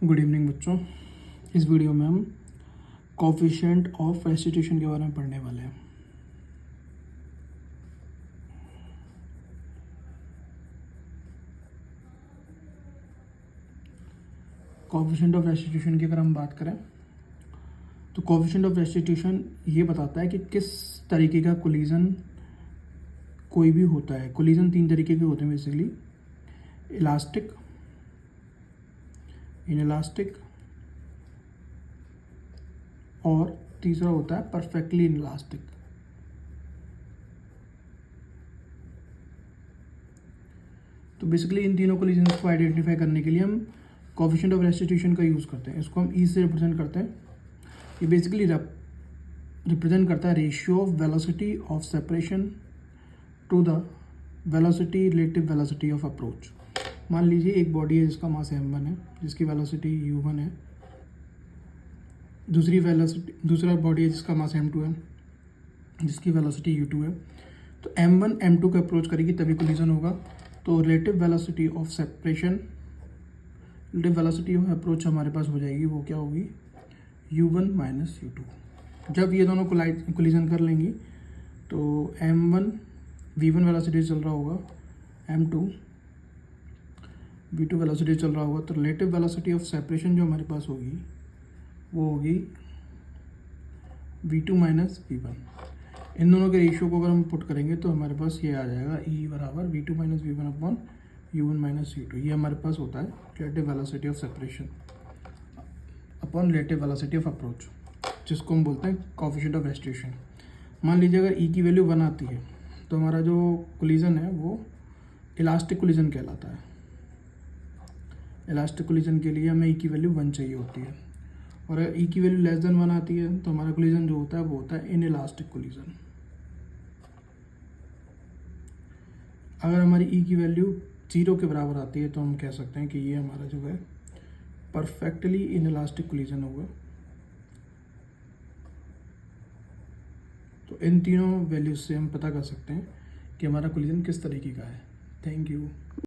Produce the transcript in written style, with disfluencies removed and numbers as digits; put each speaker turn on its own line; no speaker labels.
Good evening बच्चों। इस video में हम कोफिशिएंट ऑफ रेस्टिट्यूशन के बारे में पढ़ने वाले हैं। कोफिशिएंट ऑफ रेस्टिट्यूशन की अगर हम बात करें तो कोफिशिएंट ऑफ रेस्टिट्यूशन ये बताता है कि किस तरीके का कोलिजन कोई भी होता है। कोलिजन तीन तरीके के होते हैं बेसिकली, इलास्टिक, इनइलास्टिक और तीसरा होता है परफेक्टली इनइलास्टिक। तो बेसिकली इन तीनों कोलिजन्स को आइडेंटिफाई करने के लिए हम कोफिशिएंट ऑफ रेस्टिट्यूशन का यूज़ करते हैं। इसको हम ई से रिप्रेजेंट करते हैं। ये बेसिकली रिप्रेजेंट करता है ratio of velocity of separation to the velocity relative velocity of approach. मान लीजिए एक बॉडी है जिसका मास m1 है, जिसकी वेलोसिटी u1 है। दूसरा बॉडी है जिसका मास m2 है, जिसकी वेलोसिटी u2 है। तो m1 m2 को अप्रोच करेगी तभी कोलिजन होगा। तो relative velocity of separation, relative velocity of approach हमारे पास हो जाएगी, वो क्या होगी, u1 माइनस u2। जब ये दोनों कोलिजन कर लेंगी तो m1 v1 वेलोसिटी चल रहा होगा, m2 v2 वेलोसिटी चल रहा होगा। तो रिलेटिव वेलोसिटी ऑफ सेपरेशन जो हमारे पास होगी वो होगी v2 माइनस v1। इन दोनों के रेशियो को अगर हम पुट करेंगे तो हमारे पास ये आ जाएगा E बराबर v2 minus v1 upon u1 minus u2। ये हमारे पास होता है relative velocity of separation upon relative velocity of approach, जिसको हम बोलते हैं कोफिशिएंट ऑफ रेस्टिट्यूशन। मान लीजिए अगर E की वैल्यू 1 आती है तो हमारा जो कोलिजन है वो इलास्टिक कोलिजन कहलाता है। इलास्टिक कोलिजन के लिए हमें E की वैल्यू 1 चाहिए होती है, और अगर E की वैल्यू लेस देन 1 आती है तो हमारा कोलिजन जो होता है वो होता है इनइलास्टिक कोलिजन। अगर हमारी E की वैल्यू 0 के बराबर आती है तो हम कह सकते हैं कि ये हमारा जो है परफेक्टली इनइलास्टिक कोलिजन होगा। तो इन तीनों वैल्यूज से हम पता कर सकते हैं कि हमारा कोलिजन किस तरीके का है। Thank you.